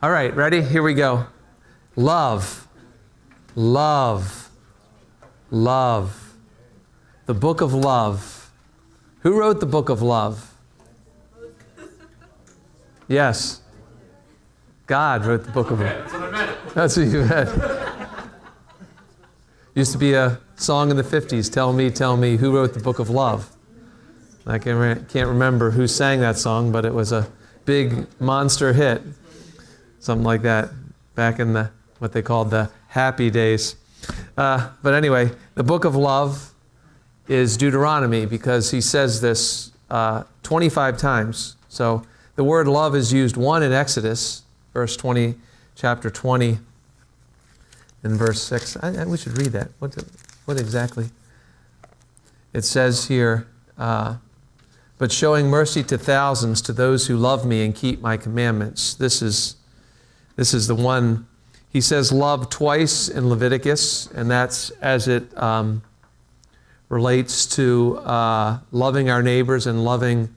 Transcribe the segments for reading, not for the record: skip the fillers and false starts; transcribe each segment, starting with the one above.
All right, ready? Here we go. Love, love, love. The book of love. Who wrote the book of love? Yes. God wrote the book of love. That's what I meant. That's what you meant. Used to be a song in the 50s, tell me, who wrote the book of love? I can't remember who sang that song, but it was a big monster hit. Something like that, back in what they called the happy days. But anyway, the book of love is Deuteronomy, because he says this 25 times. So the word love is used, one in Exodus, chapter 20, in verse 6. We should read that. What exactly? It says here, but showing mercy to thousands, to those who love me and keep my commandments. This is the one. He says love twice in Leviticus, and that's as it relates to loving our neighbors and loving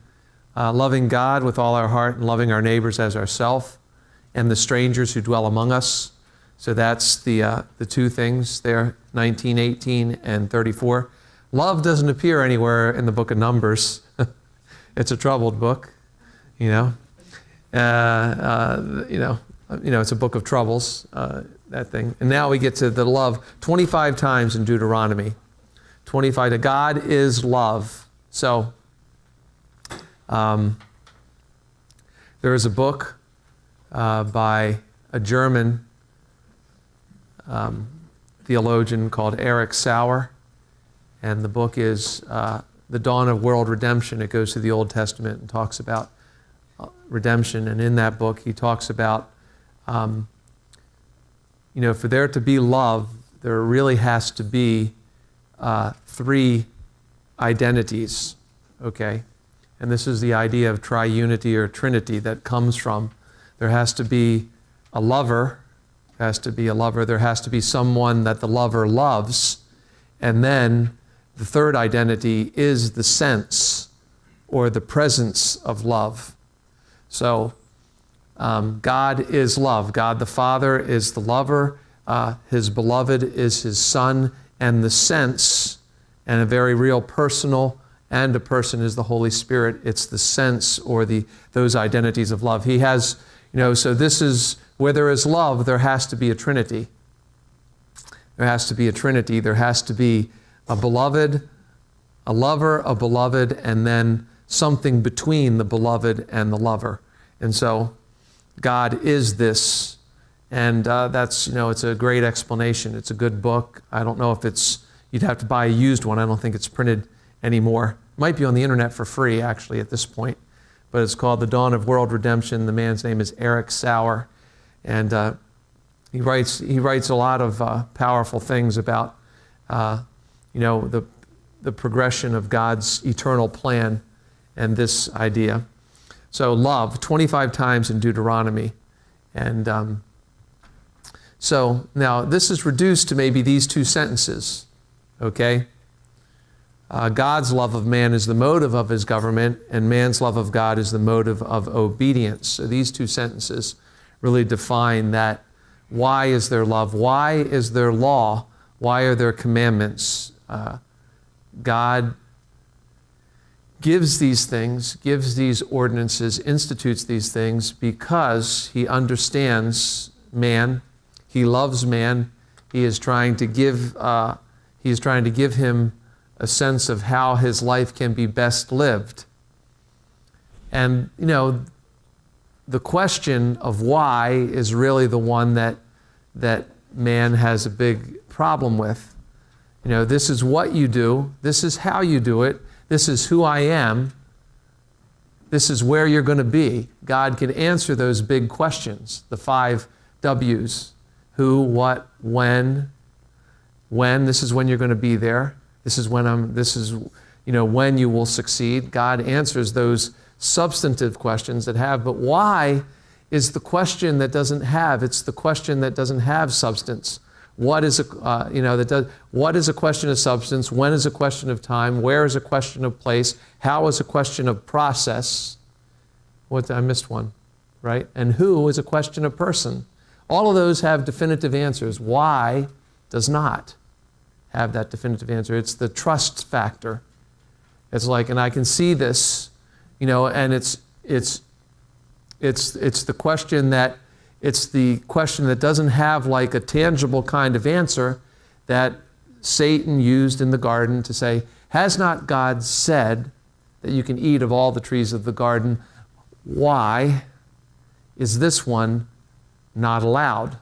God with all our heart and loving our neighbors as ourselves and the strangers who dwell among us. So that's the two things there, 19, 18, and 34. Love doesn't appear anywhere in the book of Numbers. It's a troubled book, you know. It's a book of troubles, that thing. And now we get to the love 25 times in Deuteronomy. 25. God is love. So there is a book by a German theologian called Eric Sauer, and the book is The Dawn of World Redemption. It goes through the Old Testament and talks about redemption, and in that book he talks about for there to be love, there really has to be three identities, okay? And this is the idea of triunity or trinity that comes from, there has to be a lover, there has to be someone that the lover loves, and then the third identity is the sense or the presence of love. So God is love. God the Father is the lover. His beloved is His Son, and the sense, and a very real personal and a person is the Holy Spirit. It's the sense or those identities of love. He has, so this is, where there is love, there has to be a trinity. There has to be a trinity. There has to be a beloved, a lover, a beloved, and then something between the beloved and the lover. And so God is this, and that's, it's a great explanation. It's a good book. I don't know if you'd have to buy a used one. I don't think it's printed anymore. It might be on the internet for free, actually, at this point. But it's called The Dawn of World Redemption. The man's name is Eric Sauer, and he writes a lot of powerful things about, the progression of God's eternal plan and this idea. So love, 25 times in Deuteronomy. And so now this is reduced to maybe these two sentences, okay? God's love of man is the motive of His government, and man's love of God is the motive of obedience. So these two sentences really define that. Why is there love? Why is there law? Why are there commandments? God gives these things, gives these ordinances, institutes these things because He understands man. He loves man. He is trying to give him a sense of how his life can be best lived. And, the question of why is really the one that man has a big problem with. This is what you do. This is how you do it. This is who I am. This is where you're going to be. God can answer those big questions, the 5 W's. Who, what, when. When, this is when you're going to be there. This is when you will succeed. God answers those substantive questions that have, but why is the question that doesn't have, it's the question that doesn't have substance. What is what is a question of substance? When is a question of time? Where is a question of place? How is a question of process? I missed one. right? And who is a question of person. All of those have definitive answers. Why does not have that definitive answer? It's the trust factor. It's like, and I can see this, and it's the question that doesn't have like a tangible kind of answer that Satan used in the garden to say, has not God said that you can eat of all the trees of the garden? Why is this one not allowed?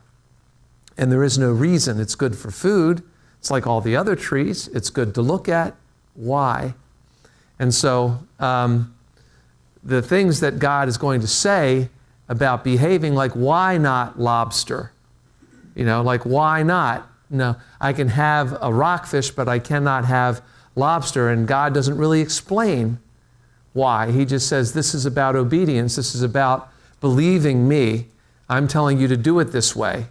And there is no reason. It's good for food. It's like all the other trees. It's good to look at. Why? And so the things that God is going to say about behaving, like why not lobster? Like why not? No, I can have a rockfish, but I cannot have lobster. And God doesn't really explain why. He just says, this is about obedience. This is about believing me. I'm telling you to do it this way.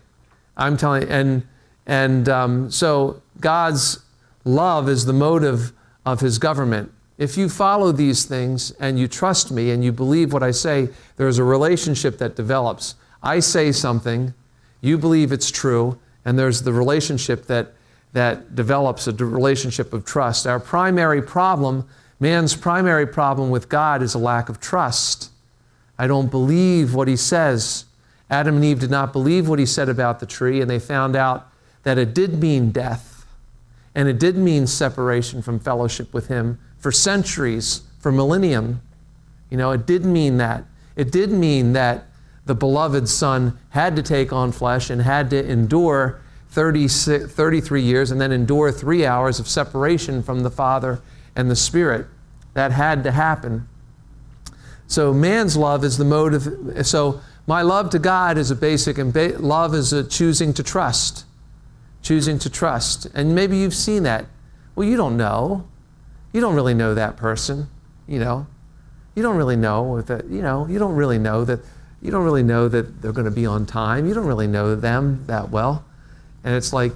So God's love is the motive of his government. If you follow these things and you trust me and you believe what I say, there's a relationship that develops. I say something, you believe it's true, and there's the relationship that develops, a relationship of trust. Our primary problem, man's primary problem with God, is a lack of trust. I don't believe what he says. Adam and Eve did not believe what he said about the tree, and they found out that it did mean death, and it did mean separation from fellowship with him for centuries, for millennium. It did mean that. It did mean that the beloved Son had to take on flesh and had to endure 33 years and then endure 3 hours of separation from the Father and the Spirit. That had to happen. So man's love is the motive. So my love to God is a basic, and love is a choosing to trust. Choosing to trust. And maybe you've seen that. Well, you don't know. You don't really know that person. You don't really know that, you don't really know that they're going to be on time. You don't really know them that well. And it's like,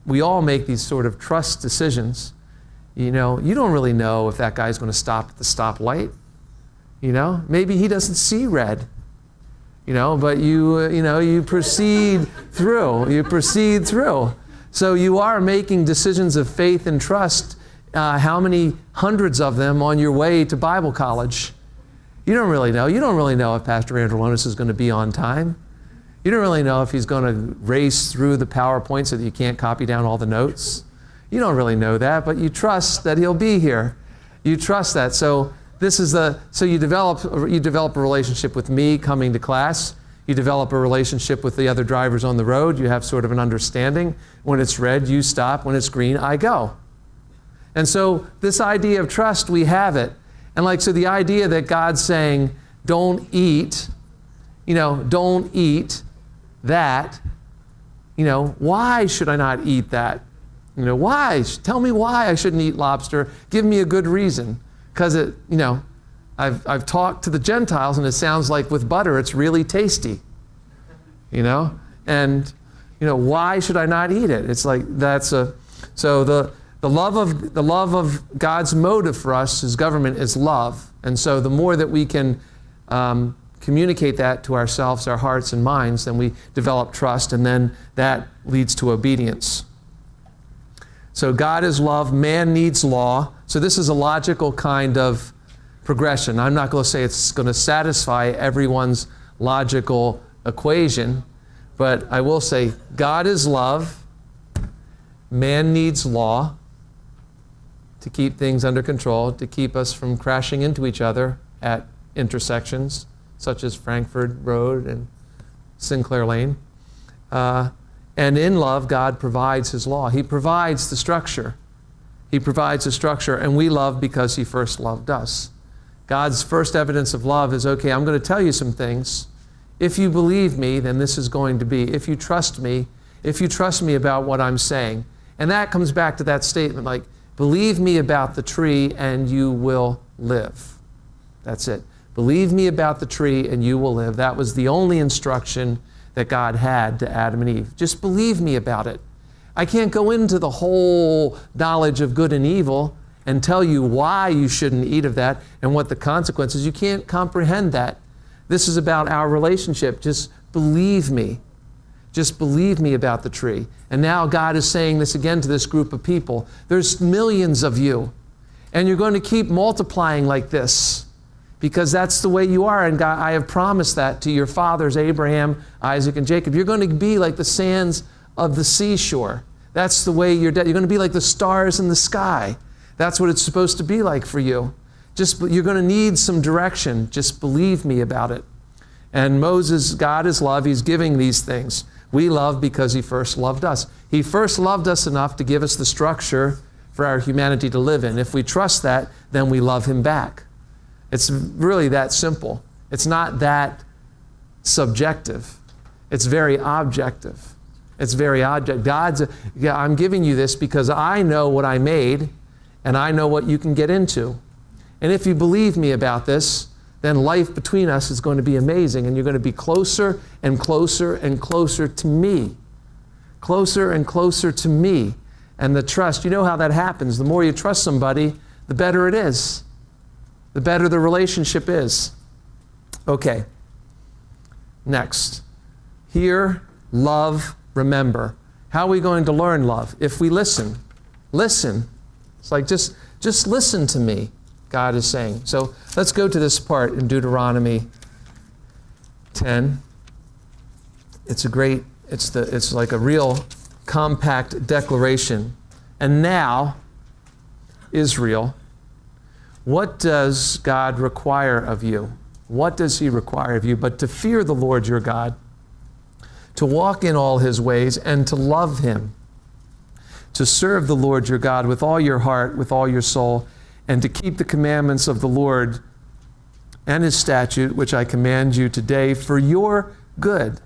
we all make these sort of trust decisions. You don't really know if that guy's going to stop at the stoplight. Maybe he doesn't see red. But you proceed through. You proceed through. So you are making decisions of faith and trust. How many hundreds of them on your way to Bible college? You don't really know. You don't really know if Pastor Androlonis is going to be on time. You don't really know if he's going to race through the PowerPoint so that you can't copy down all the notes. You don't really know that, but you trust that he'll be here. You trust that. So you develop a relationship with me coming to class. You develop a relationship with the other drivers on the road. You have sort of an understanding. When it's red, you stop. When it's green, I go. And so this idea of trust, we have it. And so the idea that God's saying, don't eat that, why should I not eat that? Why? Tell me why I shouldn't eat lobster. Give me a good reason. Because I've talked to the Gentiles and it sounds like with butter it's really tasty. And why should I not eat it? It's like so the love of God's motive for us, his government, is love. And so the more that we can communicate that to ourselves, our hearts and minds, then we develop trust, and then that leads to obedience. So God is love, man needs law. So this is a logical kind of progression. I'm not going to say it's going to satisfy everyone's logical equation, but I will say God is love, man needs law to keep things under control, to keep us from crashing into each other at intersections, such as Frankfurt Road and Sinclair Lane. And in love, God provides his law. He provides the structure. He provides the structure, and we love because he first loved us. God's first evidence of love is, okay, I'm going to tell you some things. If you believe me, then this is going to be. If you trust me about what I'm saying. And that comes back to that statement, like, believe me about the tree and you will live. That's it. Believe me about the tree and you will live. That was the only instruction that God had to Adam and Eve. Just believe me about it. I can't go into the whole knowledge of good and evil and tell you why you shouldn't eat of that and what the consequences. You can't comprehend that. This is about our relationship. Just believe me. Just believe me about the tree. And now God is saying this again to this group of people. There's millions of you, and you're going to keep multiplying like this because that's the way you are. And God, I have promised that to your fathers, Abraham, Isaac, and Jacob. You're going to be like the sands of the seashore. That's the way you're going to be like the stars in the sky. That's what it's supposed to be like for you. You're going to need some direction. Just believe me about it. And Moses, God is love. He's giving these things. We love because he first loved us. He first loved us enough to give us the structure for our humanity to live in. If we trust that, then we love him back. It's really that simple. It's not that subjective. It's very objective. It's very objective. I'm giving you this because I know what I made and I know what you can get into. And if you believe me about this, then life between us is going to be amazing, and you're going to be closer and closer and closer to me. Closer and closer to me. And the trust, you know how that happens. The more you trust somebody, the better it is. The better the relationship is. Okay. Next. Hear, love, remember. How are we going to learn love? If we listen. Listen. It's like just listen to me, God is saying. So let's go to this part in Deuteronomy 10. It's like a real compact declaration. And now, Israel, what does God require of you? What does he require of you? But to fear the Lord your God, to walk in all his ways, and to love him, to serve the Lord your God with all your heart, with all your soul, and to keep the commandments of the Lord and his statute, which I command you today for your good.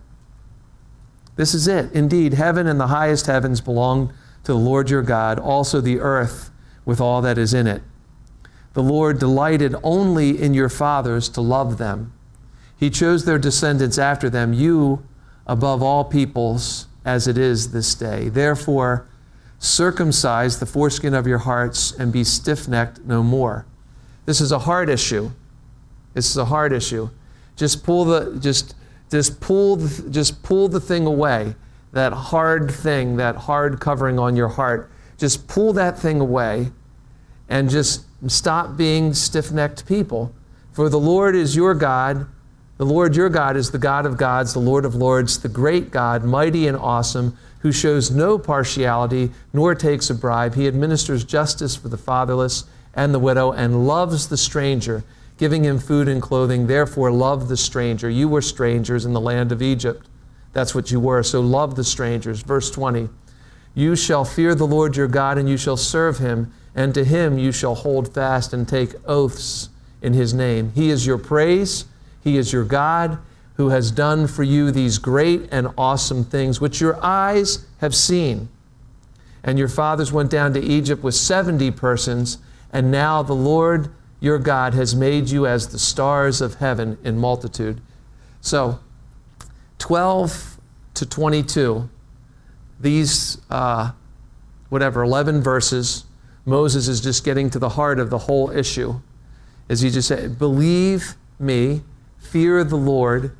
This is it. Indeed, heaven and the highest heavens belong to the Lord your God, also the earth with all that is in it. The Lord delighted only in your fathers to love them. He chose their descendants after them, you above all peoples, as it is this day. Therefore, circumcise the foreskin of your hearts and be stiff-necked no more. This is a heart issue. This is a heart issue. Just pull the thing away, that hard thing, that hard covering on your heart. Just pull that thing away and just stop being stiff-necked people. For the Lord is your God. The Lord your God is the God of gods, the Lord of lords, the great God, mighty and awesome, who shows no partiality nor takes a bribe. He administers justice for the fatherless and the widow and loves the stranger, giving him food and clothing. Therefore, love the stranger. You were strangers in the land of Egypt. That's what you were. So love the strangers. Verse 20, you shall fear the Lord your God, and you shall serve him, and to him you shall hold fast and take oaths in his name. He is your praise. He is your God, who has done for you these great and awesome things, which your eyes have seen. And your fathers went down to Egypt with 70 persons, and now the Lord your God has made you as the stars of heaven in multitude. So, 12 to 22, these, 11 verses, Moses is just getting to the heart of the whole issue. As he just said, believe me, fear the Lord,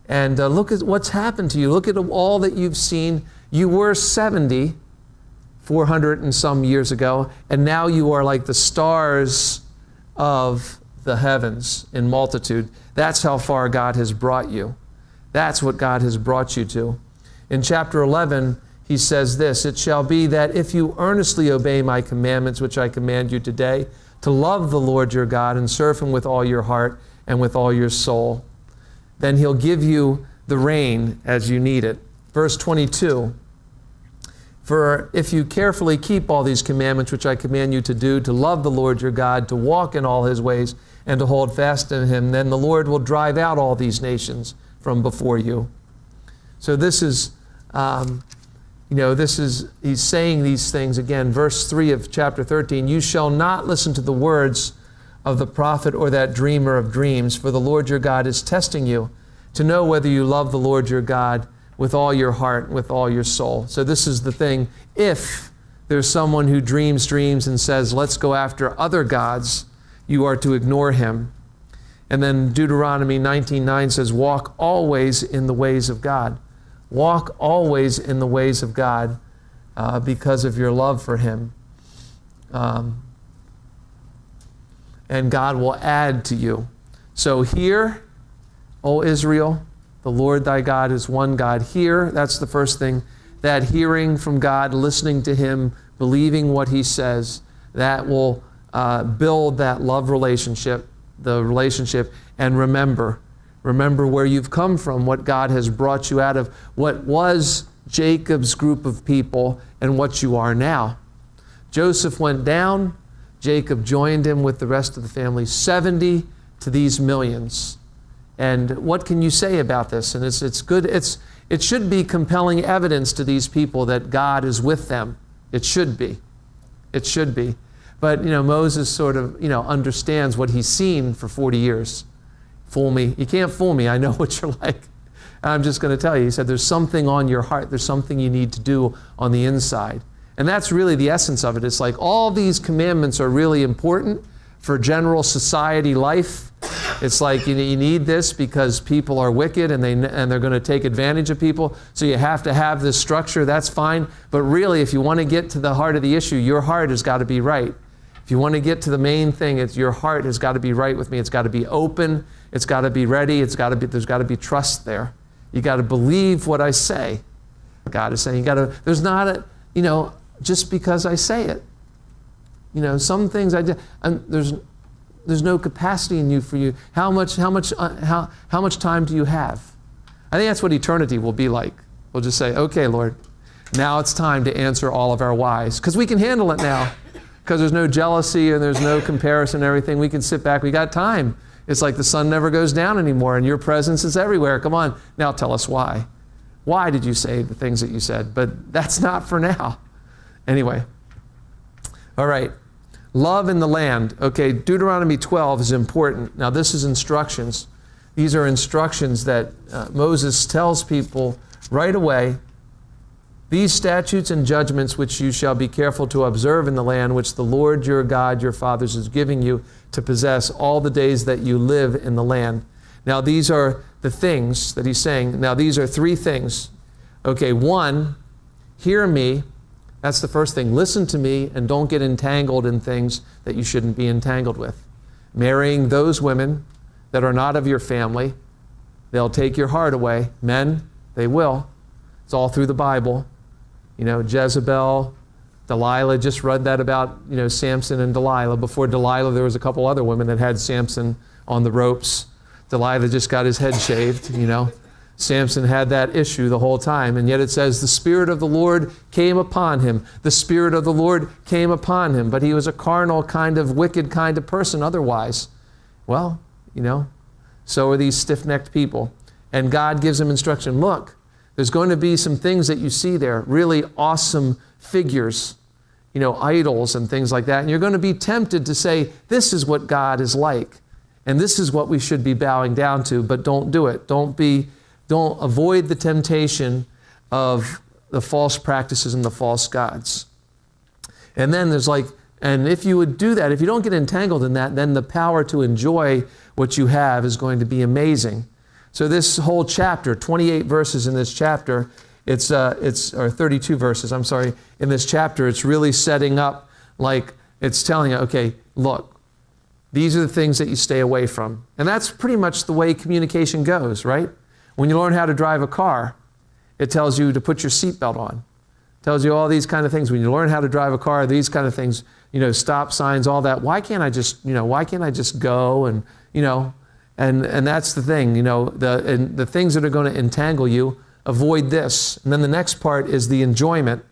and look at what's happened to you. Look at all that you've seen. You were 70, 400 and some years ago, and now you are like the stars of the heavens in multitude. That's how far God has brought you. That's what God has brought you to. In chapter 11, he says this, it shall be that if you earnestly obey my commandments, which I command you today, to love the Lord your God and serve him with all your heart and with all your soul, then he'll give you the rain as you need it. Verse 22, for if you carefully keep all these commandments which I command you to do, to love the Lord your God, to walk in all his ways, and to hold fast in him, then the Lord will drive out all these nations from before you. So this is, he's saying these things again. Verse 3 of chapter 13, you shall not listen to the words of the prophet or that dreamer of dreams, for the Lord your God is testing you to know whether you love the Lord your God with all your heart, with all your soul. So this is the thing. If there's someone who dreams dreams and says, let's go after other gods, you are to ignore him. And then Deuteronomy 19:9 says, walk always in the ways of God. Walk always in the ways of God because of your love for Him. And God will add to you. So hear, O Israel, the Lord thy God is one God. Hear, that's the first thing. That hearing from God, listening to Him, believing what He says, that will build that love relationship, and remember where you've come from, what God has brought you out of, what was Jacob's group of people and what you are now. Joseph went down, Jacob joined him with the rest of the family, 70 to these millions. And what can you say about this? And it's good, it should be compelling evidence to these people that God is with them. It should be. It should be. But, Moses sort of, understands what he's seen for 40 years. Fool me. You can't fool me. I know what you're like. I'm just going to tell you. He said, there's something on your heart. There's something you need to do on the inside. And that's really the essence of it. It's like all these commandments are really important for general society life. It's like you need this because people are wicked and they're going to take advantage of people. So you have to have this structure. That's fine. But really, if you want to get to the heart of the issue, your heart has got to be right. If you want to get to the main thing, it's your heart has got to be right with me. It's got to be open. It's got to be ready. There's got to be trust there. You got to believe what I say. God is saying there's not a, just because I say it. Some things there's no capacity in you for you. How much time do you have? I think that's what eternity will be like. We'll just say, okay, Lord, now it's time to answer all of our whys. Because we can handle it now. Because there's no jealousy and there's no comparison and everything. We can sit back. We got time. It's like the sun never goes down anymore and your presence is everywhere. Come on. Now tell us why. Why did you say the things that you said? But that's not for now. Anyway. All right. Love in the land. Okay, Deuteronomy 12 is important. Now this is instructions. These are instructions that Moses tells people right away. These statutes and judgments which you shall be careful to observe in the land which the Lord your God, your fathers, is giving you to possess all the days that you live in the land. Now these are the things that he's saying. Now these are three things. Okay, one, hear me. That's the first thing. Listen to me and don't get entangled in things that you shouldn't be entangled with. Marrying those women that are not of your family, they'll take your heart away. Men, they will. It's all through the Bible. Jezebel, Delilah, just read that about, Samson and Delilah. Before Delilah, there was a couple other women that had Samson on the ropes. Delilah just got his head shaved, Samson had that issue the whole time. And yet it says, the Spirit of the Lord came upon him. The Spirit of the Lord came upon him. But he was a carnal kind of wicked kind of person otherwise. Well, so are these stiff-necked people. And God gives them instruction. Look, there's going to be some things that you see there, really awesome figures, idols and things like that. And you're going to be tempted to say, this is what God is like. And this is what we should be bowing down to, but don't do it. Don't avoid the temptation of the false practices and the false gods. And then and if you would do that, if you don't get entangled in that, then the power to enjoy what you have is going to be amazing. So this whole chapter, 28 verses in this chapter, or 32 verses, I'm sorry, in this chapter, it's really setting up like it's telling you, okay, look, these are the things that you stay away from. And that's pretty much the way communication goes, right? When you learn how to drive a car, it tells you to put your seatbelt on. It tells you all these kind of things. When you learn how to drive a car, these kind of things, stop signs, all that. Why can't I just go and, and that's the thing, the things that are going to entangle you, avoid this. And then the next part is the enjoyment,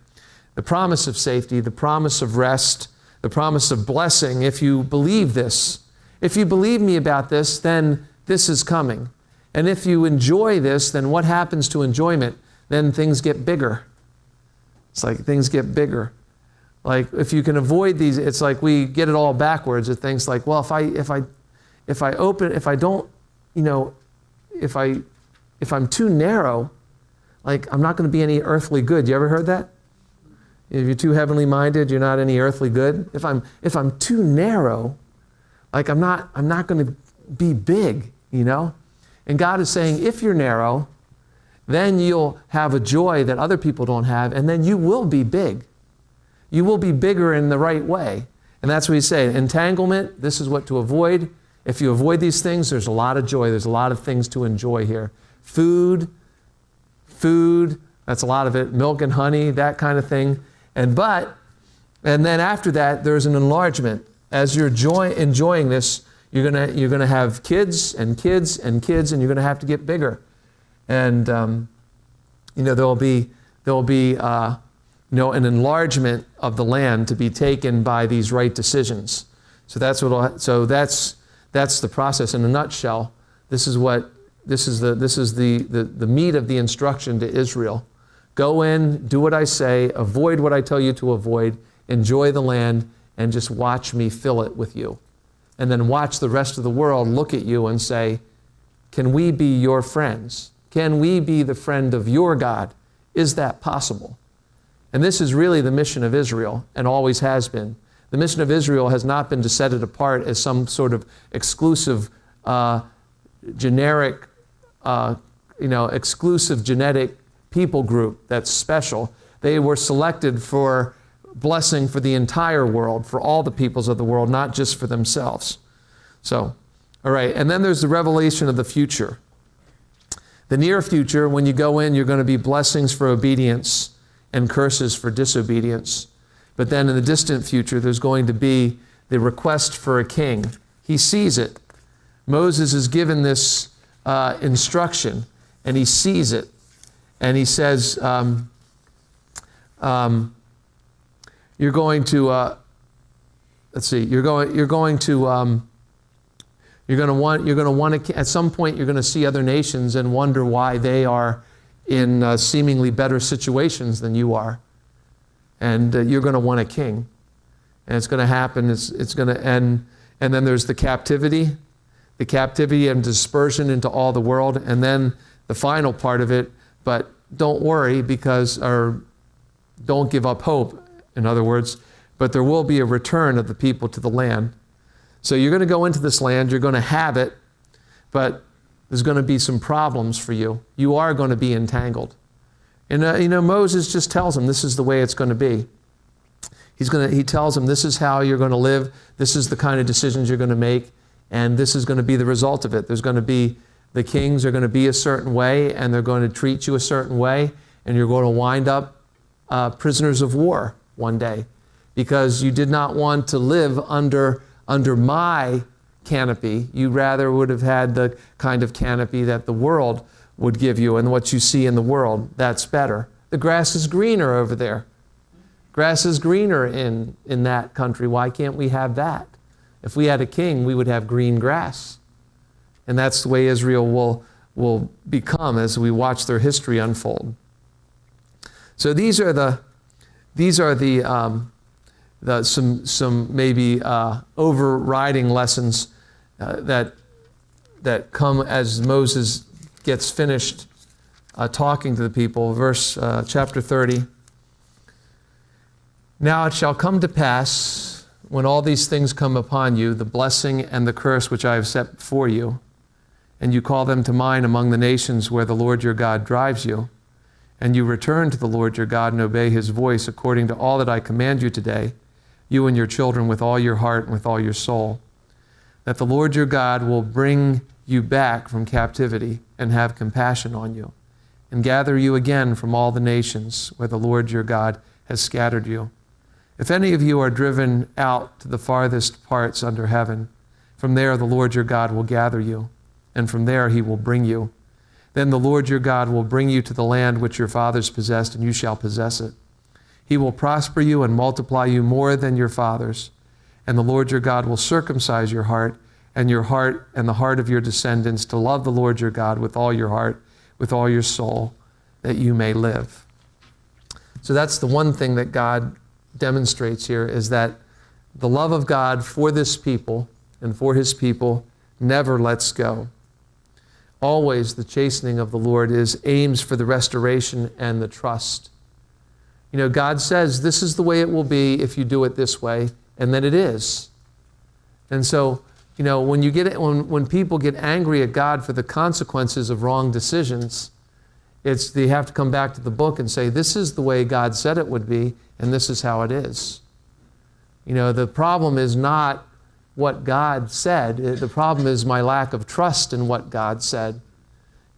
the promise of safety, the promise of rest, the promise of blessing. If you believe this, if you believe me about this, then this is coming. And if you enjoy this, then what happens to enjoyment? Then things get bigger. It's like things get bigger. Like if you can avoid these, it's like we get it all backwards. It thinks like, well, if I'm too narrow, like I'm not going to be any earthly good. You ever heard that? If you're too heavenly minded, you're not any earthly good. If I'm too narrow, like I'm not going to be big, you know? And God is saying, if you're narrow, then you'll have a joy that other people don't have, and then you will be big. You will be bigger in the right way. And that's what he's saying. Entanglement, this is what to avoid. If you avoid these things, there's a lot of joy. There's a lot of things to enjoy here. Food, that's a lot of it. Milk and honey, that kind of thing. And then after that, there's an enlargement. As you're enjoying this, you're gonna have kids and kids and kids, and you're gonna have to get bigger. And there'll be an enlargement of the land to be taken by these right decisions. So that's the process in a nutshell. This is the meat of the instruction to Israel. Go in, do what I say, avoid what I tell you to avoid, enjoy the land, and just watch me fill it with you. And then watch the rest of the world look at you and say, can we be your friends? Can we be the friend of your God? Is that possible? And this is really the mission of Israel, and always has been. The mission of Israel has not been to set it apart as some sort of exclusive, generic, exclusive genetic people group that's special. They were selected for blessing for the entire world, for all the peoples of the world, not just for themselves. So, all right, and then there's the revelation of the future. The near future, when you go in, you're going to be blessings for obedience and curses for disobedience. But then in the distant future, there's going to be the request for a king. He sees it. Moses is given this instruction, and he sees it. And he says, you're going to want to, at some point, you're going to see other nations and wonder why they are in seemingly better situations than you are. And you're going to want a king. And it's going to happen. It's going to end. And then there's the captivity and dispersion into all the world. And then the final part of it, but don't worry or don't give up hope, in other words, but there will be a return of the people to the land. So you're going to go into this land, you're going to have it, but there's going to be some problems for you. You are going to be entangled. And Moses just tells him this is the way it's going to be. He tells him this is how you're going to live, this is the kind of decisions you're going to make, and this is going to be the result of it. The kings are going to be a certain way, and they're going to treat you a certain way, and you're going to wind up prisoners of war one day, because you did not want to live under my canopy. You rather would have had the kind of canopy that the world would give you, and what you see in the world, that's better. The grass is greener over there. Grass is greener in that country. Why can't we have that? If we had a king, we would have green grass. And that's the way Israel will become as we watch their history unfold. So these are some maybe overriding lessons that come as Moses gets finished talking to the people. Chapter 30. Now it shall come to pass, when all these things come upon you, the blessing and the curse which I have set before you, and you call them to mind among the nations where the Lord your God drives you, and you return to the Lord your God and obey his voice according to all that I command you today, you and your children with all your heart and with all your soul, that the Lord your God will bring you back from captivity and have compassion on you, and gather you again from all the nations where the Lord your God has scattered you. If any of you are driven out to the farthest parts under heaven, from there the Lord your God will gather you, and from there he will bring you. Then the Lord your God will bring you to the land which your fathers possessed, and you shall possess it. He will prosper you and multiply you more than your fathers. And the Lord your God will circumcise your heart and the heart of your descendants, to love the Lord your God with all your heart, with all your soul, that you may live. So that's the one thing that God demonstrates here, is that the love of God for this people and for his people never lets go. Always the chastening of the Lord aims for the restoration and the trust. God says this is the way it will be if you do it this way, and then it is. And so You know, when people get angry at God for the consequences of wrong decisions, they have to come back to the book and say, this is the way God said it would be, and this is how it is. You know, the problem is not what God said. The problem is my lack of trust in what God said.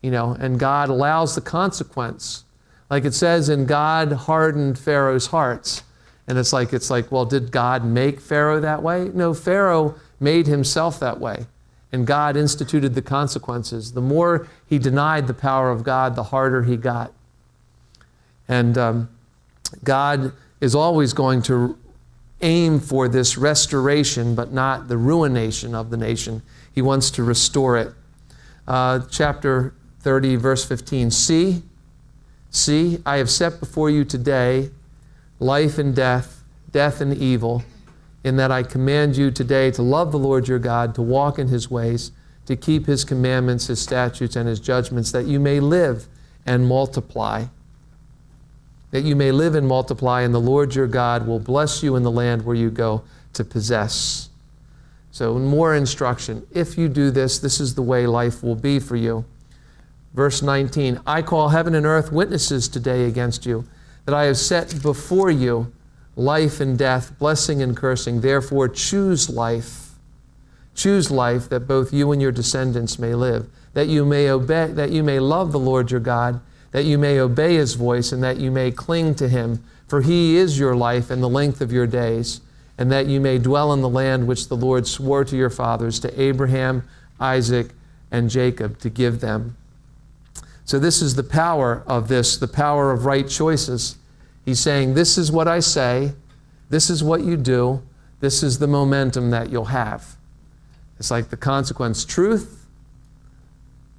You know, and God allows the consequence. Like it says, and God hardened Pharaoh's hearts. And it's like, well, did God make Pharaoh that way? No, Pharaoh made himself that way. And God instituted the consequences. The more he denied the power of God, the harder he got. And God is always going to aim for this restoration, but not the ruination of the nation. He wants to restore it. Chapter 30, verse 15. See, I have set before you today life and death, death and evil, in that I command you today to love the Lord your God, to walk in his ways, to keep his commandments, his statutes, and his judgments, that you may live and multiply. That you may live and multiply, and the Lord your God will bless you in the land where you go to possess. So more instruction. If you do this, this is the way life will be for you. Verse 19, I call heaven and earth witnesses today against you, that I have set before you life and death, blessing and cursing. Therefore choose life. Choose life, that both you and your descendants may live, that you may obey, that you may love the Lord your God, that you may obey his voice, and that you may cling to him, for he is your life and the length of your days, and that you may dwell in the land which the Lord swore to your fathers, to Abraham, Isaac, and Jacob, to give them. So this is the power of this, the power of right choices. He's saying, this is what I say, this is what you do, this is the momentum that you'll have. It's like the consequence. Truth,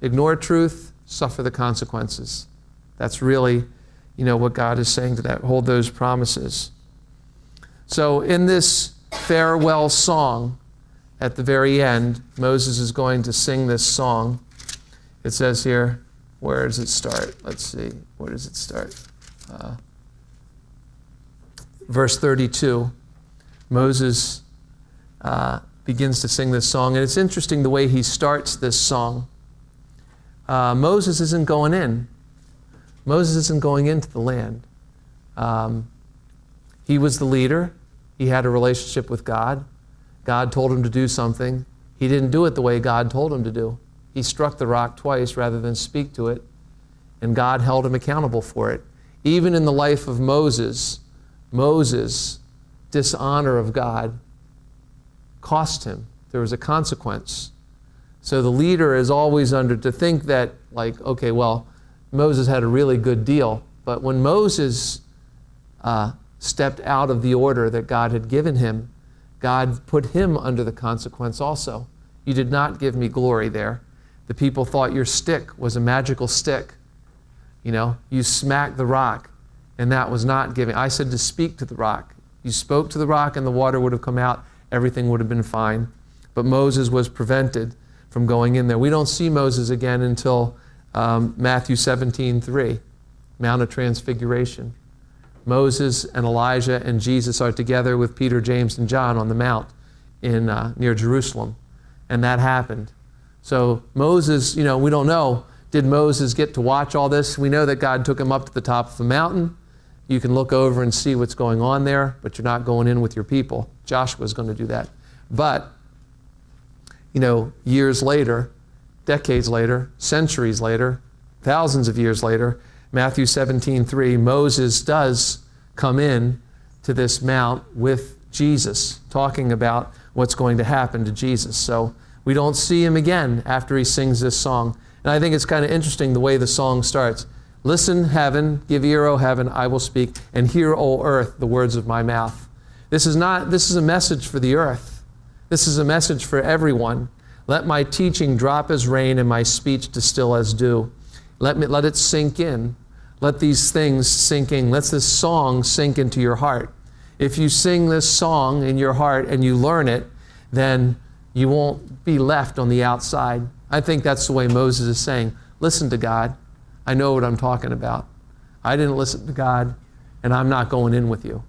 ignore truth, suffer the consequences. That's really, what God is saying to that. Hold those promises. So in this farewell song, at the very end, Moses is going to sing this song. It says here, where does it start? Let's see. Where does it start? Verse 32. Moses begins to sing this song. And it's interesting the way he starts this song. Moses isn't going in. Moses isn't going into the land. He was the leader. He had a relationship with God. God told him to do something. He didn't do it the way God told him to do. He struck the rock twice rather than speak to it, and God held him accountable for it. Even in the life of Moses, dishonor of God cost him. There was a consequence. So the leader is always to think that, okay, well, Moses had a really good deal, but when Moses stepped out of the order that God had given him, God put him under the consequence also. You did not give me glory there. The people thought your stick was a magical stick. You smacked the rock, and that was not giving. I said to speak to the rock. You spoke to the rock, and the water would have come out. Everything would have been fine. But Moses was prevented from going in there. We don't see Moses again until Matthew 17:3, Mount of Transfiguration. Moses and Elijah and Jesus are together with Peter, James, and John on the mount in near Jerusalem, and that happened. So Moses, we don't know, did Moses get to watch all this? We know that God took him up to the top of the mountain. You can look over and see what's going on there, but you're not going in with your people. Joshua's going to do that. But, years later, decades later, centuries later, thousands of years later, Matthew 17:3, Moses does come in to this mount with Jesus, talking about what's going to happen to Jesus. So we don't see him again after he sings this song. And I think it's kind of interesting the way the song starts. Listen, heaven, give ear, O heaven, I will speak, and hear, O earth, the words of my mouth. This is a message for the earth. This is a message for everyone. Let my teaching drop as rain and my speech distill as dew. Let it sink in. Let these things sink in. Let this song sink into your heart. If you sing this song in your heart and you learn it, then you won't be left on the outside. I think that's the way Moses is saying, listen to God. I know what I'm talking about. I didn't listen to God, and I'm not going in with you.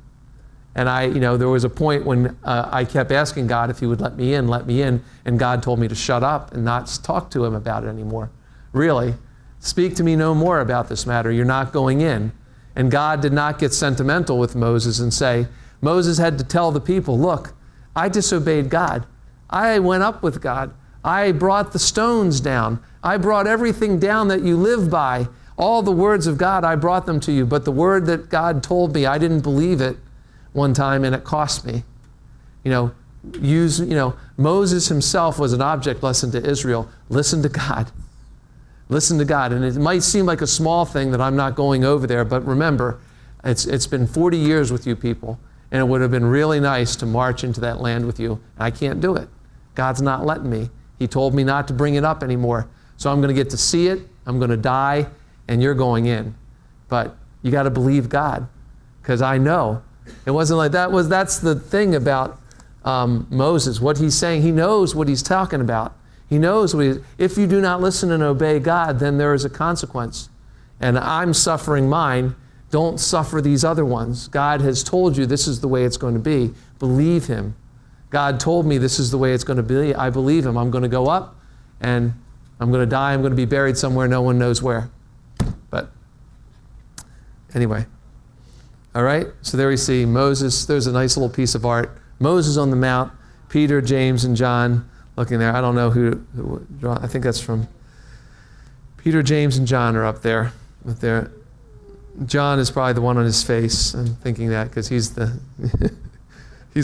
And there was a point when I kept asking God if he would let me in, and God told me to shut up and not talk to him about it anymore. Really, speak to me no more about this matter. You're not going in. And God did not get sentimental with Moses and say, Moses had to tell the people, look, I disobeyed God. I went up with God. I brought the stones down. I brought everything down that you live by. All the words of God, I brought them to you. But the word that God told me, I didn't believe it one time, and it cost me. Moses himself was an object lesson to Israel. Listen to God. Listen to God. And it might seem like a small thing that I'm not going over there, but remember, it's been 40 years with you people, and it would have been really nice to march into that land with you. I can't do it. God's not letting me. He told me not to bring it up anymore. So I'm going to get to see it, I'm going to die, and you're going in. But you got to believe God, because I know. It wasn't like that. That's the thing about Moses. What he's saying, he knows what he's talking about. He knows if you do not listen and obey God, then there is a consequence. And I'm suffering mine. Don't suffer these other ones. God has told you this is the way it's going to be. Believe him. God told me this is the way it's going to be. I believe him. I'm going to go up and I'm going to die. I'm going to be buried somewhere no one knows where. But anyway. All right. So there we see Moses. There's a nice little piece of art. Moses on the mount. Peter, James, and John looking there. I don't know who I think that's from Peter, James, and John are up there. John is probably the one on his face. I'm thinking that because he's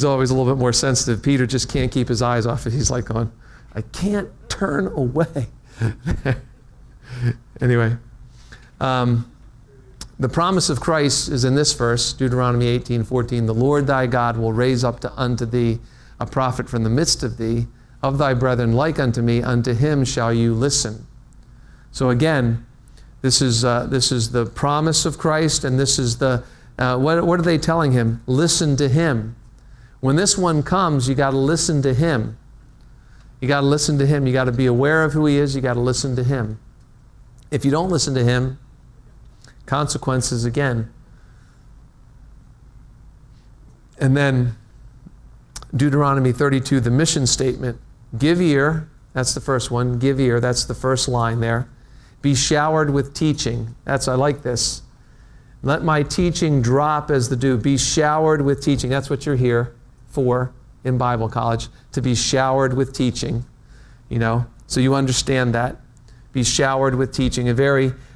always a little bit more sensitive. Peter just can't keep his eyes off it. He's like going, I can't turn away. Anyway, the promise of Christ is in this verse, Deuteronomy 18:14. The Lord thy God will raise up unto thee a prophet from the midst of thee, of thy brethren like unto me. Unto him shall you listen. So again, this is the promise of Christ, and this is what are they telling him? Listen to him. When this one comes, you got to listen to him. You got to listen to him. You got to be aware of who he is. You got to listen to him. If you don't listen to him, consequences again. And then Deuteronomy 32, the mission statement. Give ear, that's the first one. Give ear, that's the first line there. Be showered with teaching. I like this. Let my teaching drop as the dew. Be showered with teaching. That's what you're here for in Bible college, to be showered with teaching. So you understand that. Be showered with teaching.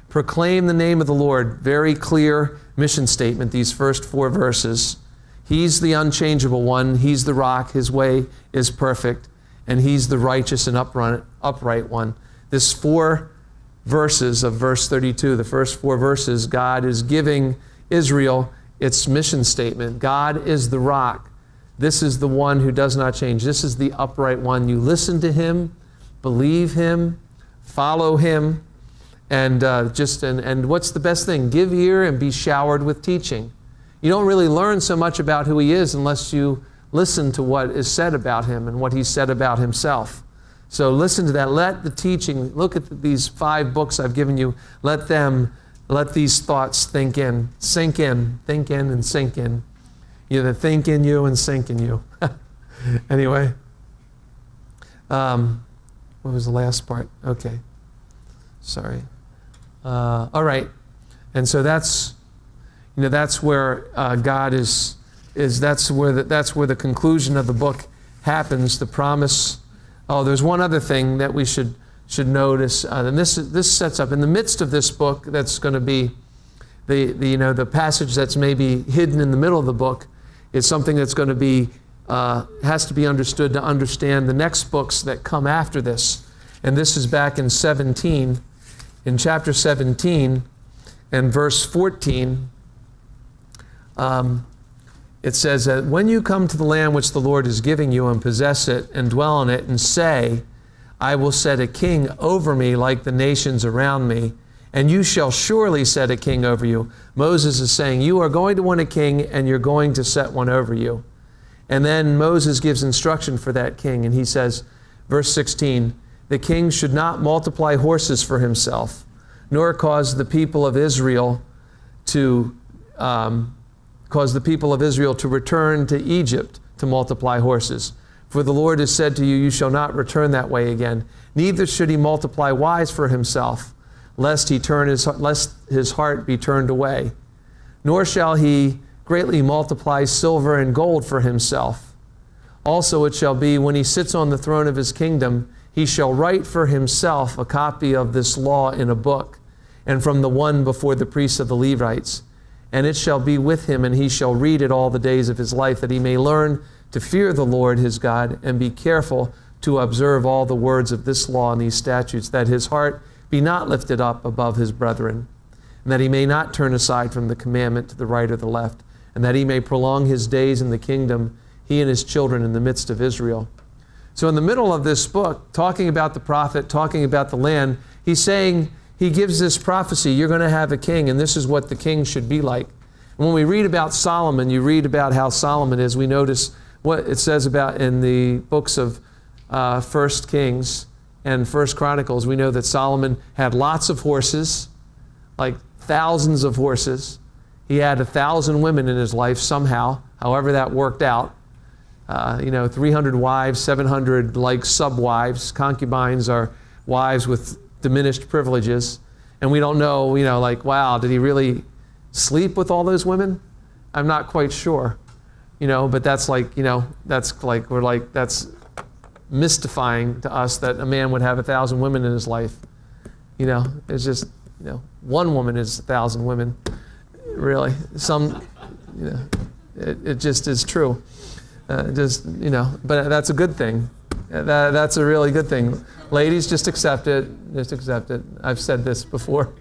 Proclaim the name of the Lord. Very clear mission statement, these first 4 verses. He's the unchangeable one. He's the rock. His way is perfect. And he's the righteous and upright one. This 4 verses of verse 32, the first 4 verses, God is giving Israel its mission statement. God is the rock. This is the one who does not change. This is the upright one. You listen to him, believe him, follow him, and what's the best thing? Give ear and be showered with teaching. You don't really learn so much about who he is unless you listen to what is said about him and what he said about himself. So listen to that. Let the teaching, look at these 5 books I've given you. Let these thoughts sink in, and sink in. Either think in you and sink in you. Anyway, what was the last part? Okay, sorry. All right, and so that's where God is. That's where the conclusion of the book happens. The promise. Oh, there's one other thing that we should notice, and this sets up in the midst of this book. That's going to be the passage that's maybe hidden in the middle of the book. Is something that's going to be has to be understood to understand the next books that come after this. And this is back in chapter 17, and verse 14. It says that when you come to the land which the Lord is giving you and possess it and dwell in it and say, I will set a king over me like the nations around me, and you shall surely set a king over you. Moses is saying, you are going to want a king and you're going to set one over you. And then Moses gives instruction for that king, and he says, verse 16, the king should not multiply horses for himself, nor cause the people of Israel to cause the people of Israel to return to Egypt to multiply horses. For the Lord has said to you, you shall not return that way again. Neither should he multiply wives for himself, lest his heart be turned away. Nor shall he greatly multiply silver and gold for himself. Also it shall be, when he sits on the throne of his kingdom, he shall write for himself a copy of this law in a book, and from the one before the priests of the Levites. And it shall be with him, and he shall read it all the days of his life, that he may learn to fear the Lord his God, and be careful to observe all the words of this law and these statutes, that his heart be not lifted up above his brethren, and that he may not turn aside from the commandment to the right or the left, and that he may prolong his days in the kingdom, he and his children in the midst of Israel. So in the middle of this book, talking about the prophet, talking about the land, he's saying, he gives this prophecy, you're going to have a king, and this is what the king should be like. And when we read about Solomon, you read about how Solomon is, we notice what it says about in the books of 1 Kings and 1 Chronicles. We know that Solomon had lots of horses, like thousands of horses. He had 1,000 women in his life somehow, however that worked out. 300 wives, 700 like sub-wives. Concubines are wives with diminished privileges. And we don't know, wow, did he really sleep with all those women? I'm not quite sure. But that's that's mystifying to us that a man would have 1,000 women in his life. It's just, one woman is 1,000 women. Really, it just is true. But that's a good thing. That's a really good thing. Ladies, just accept it. Just accept it. I've said this before.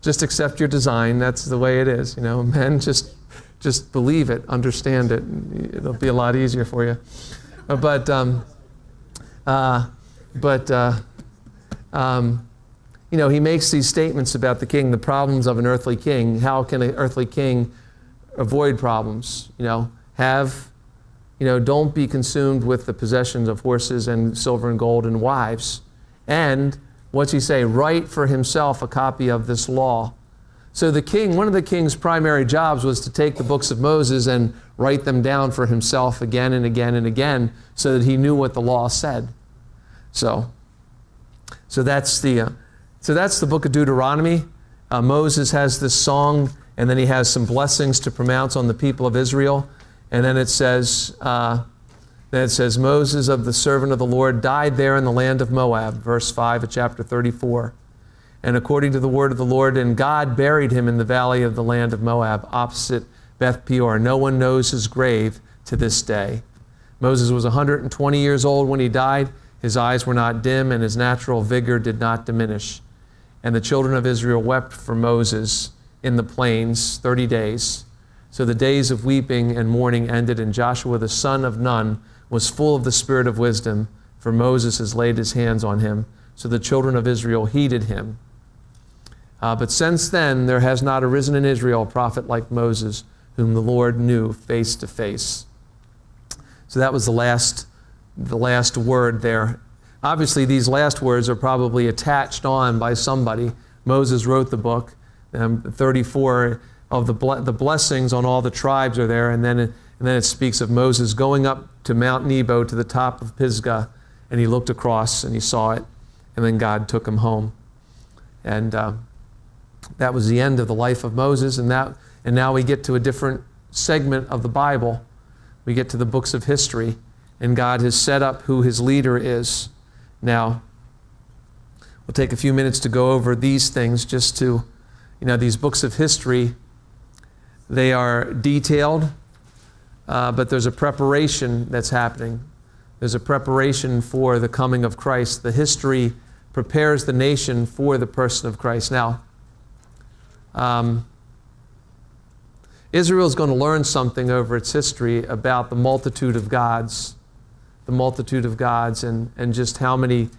Just accept your design. That's the way it is. Men, just believe it, understand it. It'll be a lot easier for you. He makes these statements about the king, the problems of an earthly king. How can an earthly king avoid problems? Don't be consumed with the possessions of horses and silver and gold and wives. And what's he say? Write for himself a copy of this law. So the king, one of the king's primary jobs was to take the books of Moses and write them down for himself again and again and again, so that he knew what the law said. So that's the book of Deuteronomy. Moses has this song, and then he has some blessings to pronounce on the people of Israel. And then it says, Moses, of the servant of the Lord, died there in the land of Moab, verse 5 of chapter 34. And according to the word of the Lord, and God buried him in the valley of the land of Moab, opposite Beth Peor. No one knows his grave to this day. Moses was 120 years old when he died. His eyes were not dim, and his natural vigor did not diminish. And the children of Israel wept for Moses in the plains 30 days. So the days of weeping and mourning ended, and Joshua the son of Nun was full of the spirit of wisdom, for Moses has laid his hands on him. So the children of Israel heeded him. But since then there has not arisen in Israel a prophet like Moses, whom the Lord knew face to face. So that was the last word there. Obviously, these last words are probably attached on by somebody. Moses wrote the book. 34 of the blessings on all the tribes are there, and then it speaks of Moses going up to Mount Nebo to the top of Pisgah, and he looked across and he saw it, and then God took him home. And that was the end of the life of Moses, and now we get to a different segment of the Bible. We get to the books of history, and God has set up who his leader is. Now, we'll take a few minutes to go over these things, just to, these books of history, they are detailed, but there's a preparation that's happening. There's a preparation for the coming of Christ. The history prepares the nation for the person of Christ. Now, Israel is going to learn something over its history about the multitude of gods and just how many,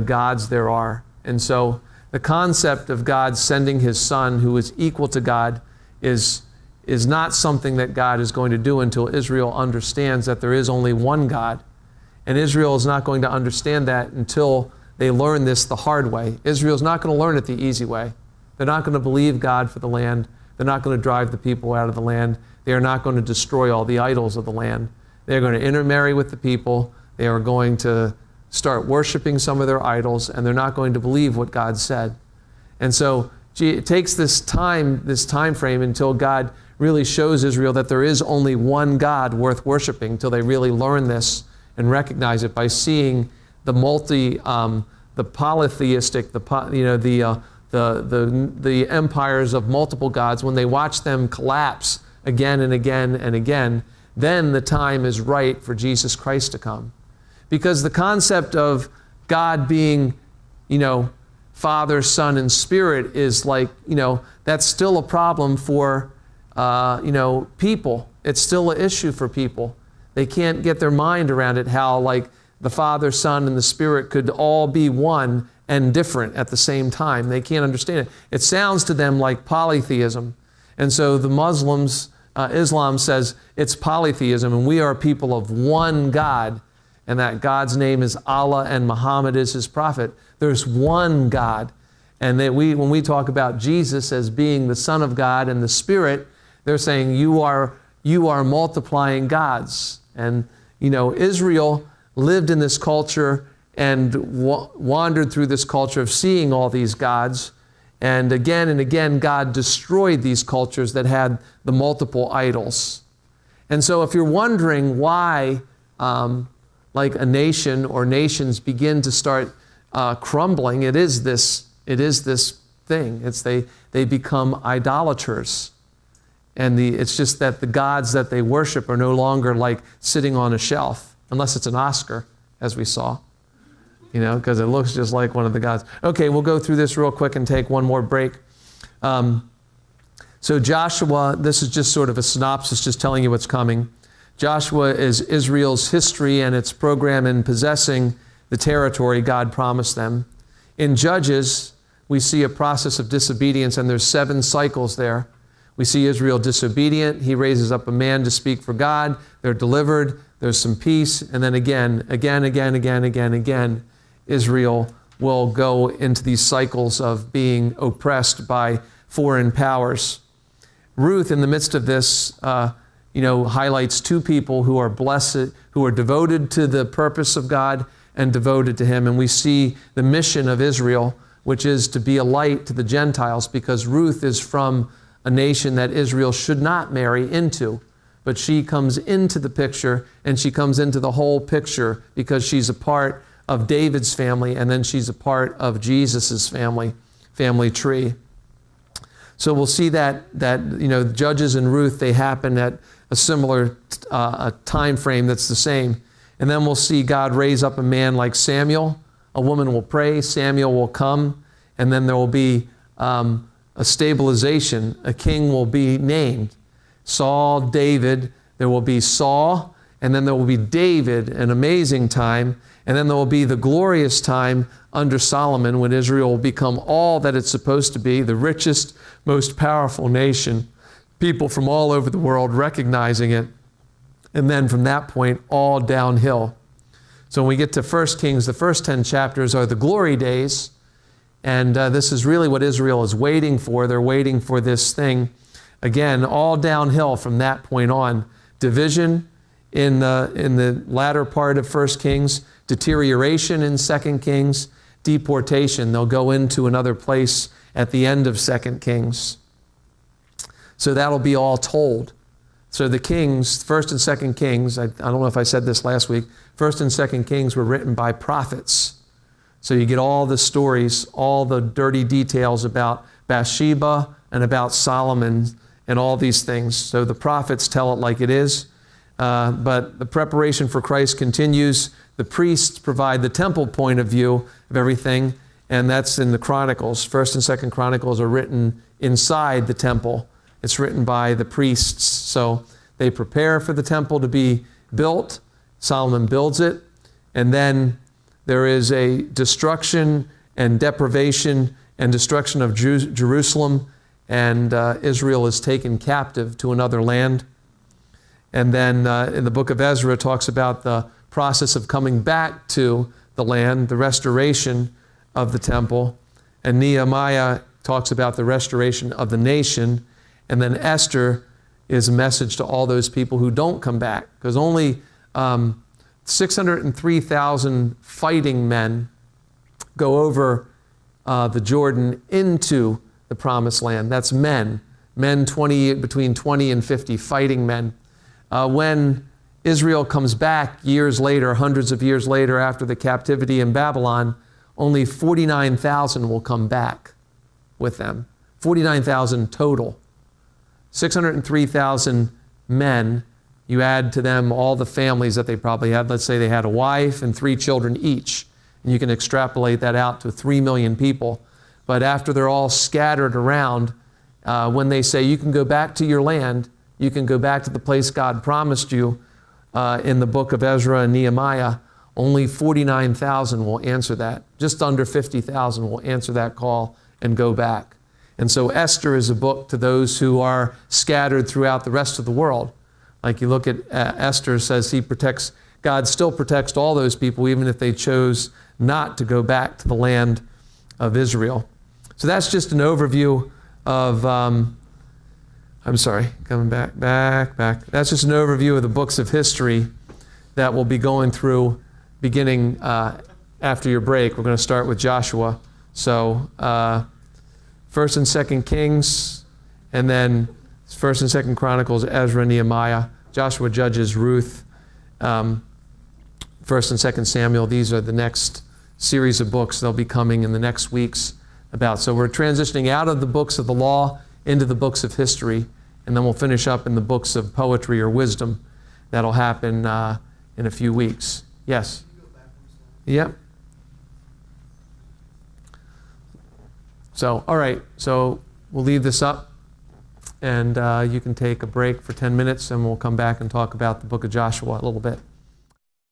gods there are. And so the concept of God sending his son, who is equal to God, is not something that God is going to do until Israel understands that there is only one God. And Israel is not going to understand that until they learn this the hard way. Israel's not going to learn it the easy way. They're not going to believe God for the land. They're not going to drive the people out of the land. They are not going to destroy all the idols of the land. They're going to intermarry with the people. They are going to start worshiping some of their idols, and they're not going to believe what God said. And so it takes this time frame until God really shows Israel that there is only one God worth worshiping, until they really learn this and recognize it by seeing the the polytheistic, the empires of multiple gods. When they watch them collapse again and again and again, then the time is right for Jesus Christ to come. Because the concept of God being, Father, Son, and Spirit is like, that's still a problem for, people. It's still an issue for people. They can't get their mind around it, how like the Father, Son, and the Spirit could all be one and different at the same time. They can't understand it. It sounds to them like polytheism. And so the Muslims, Islam says it's polytheism, and we are people of one God, and that God's name is Allah and Muhammad is his prophet. There's one God. And that when we talk about Jesus as being the Son of God and the Spirit, they're saying you are multiplying gods. And, Israel lived in this culture and wandered through this culture of seeing all these gods. And again, God destroyed these cultures that had the multiple idols. And so if you're wondering why like a nation or nations begin to start crumbling, it is this thing. They become idolaters. And it's just that the gods that they worship are no longer like sitting on a shelf, unless it's an Oscar, as we saw, because it looks just like one of the gods. Okay, we'll go through this real quick and take one more break. So Joshua, this is just sort of a synopsis, just telling you what's coming. Joshua is Israel's history and its program in possessing the territory God promised them. In Judges, we see a process of disobedience, and there's 7 cycles there. We see Israel disobedient. He raises up a man to speak for God. They're delivered. There's some peace. And then again, Israel will go into these cycles of being oppressed by foreign powers. Ruth, in the midst of this, highlights 2 people who are blessed, who are devoted to the purpose of God and devoted to Him. And we see the mission of Israel, which is to be a light to the Gentiles, because Ruth is from a nation that Israel should not marry into. But she comes into the picture, and she comes into the whole picture because she's a part of David's family, and then she's a part of Jesus's family tree. So we'll see that Judges and Ruth, they happen at a similar time frame that's the same. And then we'll see God raise up a man like Samuel. A woman will pray, Samuel will come, and then there will be a stabilization. A king will be named. Saul, David, there will be Saul, and then there will be David, an amazing time, and then there will be the glorious time under Solomon when Israel will become all that it's supposed to be, the richest, most powerful nation, people from all over the world recognizing it, and then from that point, all downhill. So when we get to 1 Kings, the first 10 chapters are the glory days, and this is really what Israel is waiting for. They're waiting for this thing. Again, all downhill from that point on. Division in the latter part of 1 Kings, deterioration in 2 Kings, deportation. They'll go into another place at the end of 2 Kings. So that'll be all told. So the kings, 1st and 2nd Kings, I don't know if I said this last week, 1st and 2nd Kings were written by prophets. So you get all the stories, all the dirty details about Bathsheba and about Solomon and all these things. So the prophets tell it like it is. But the preparation for Christ continues. The priests provide the temple point of view of everything, and that's in the Chronicles. 1st and 2nd Chronicles are written inside the temple. It's written by the priests. So they prepare for the temple to be built. Solomon builds it. And then there is a destruction and deprivation and destruction of Jerusalem. And Israel is taken captive to another land. And then in the book of Ezra, it talks about the process of coming back to the land, the restoration of the temple. And Nehemiah talks about the restoration of the nation. And then Esther is a message to all those people who don't come back, because only 603,000 fighting men go over the Jordan into the promised land. That's men between 20 and 50 fighting men. When Israel comes back years later, hundreds of years later after the captivity in Babylon, only 49,000 will come back with them. 49,000 total. 603,000 men, you add to them all the families that they probably had. Let's say they had a wife and 3 children each. And you can extrapolate that out to 3 million people. But after they're all scattered around, when they say you can go back to your land, you can go back to the place God promised you in the book of Ezra and Nehemiah, only 49,000 will answer that. Just under 50,000 will answer that call and go back. And so Esther is a book to those who are scattered throughout the rest of the world. Like you look at Esther, says God still protects all those people, even if they chose not to go back to the land of Israel. So that's just an overview of, coming back. That's just an overview of the books of history that we'll be going through beginning after your break. We're going to start with Joshua. So 1st and 2nd Kings, and then 1st and 2nd Chronicles, Ezra, Nehemiah, Joshua, Judges, Ruth, 1st and 2nd Samuel. These are the next series of books they'll be coming in the next weeks about. So we're transitioning out of the books of the law into the books of history, and then we'll finish up in the books of poetry or wisdom. That'll happen in a few weeks. Yes? Yep. So, all right. So we'll leave this up, and you can take a break for 10 minutes, and we'll come back and talk about the book of Joshua a little bit.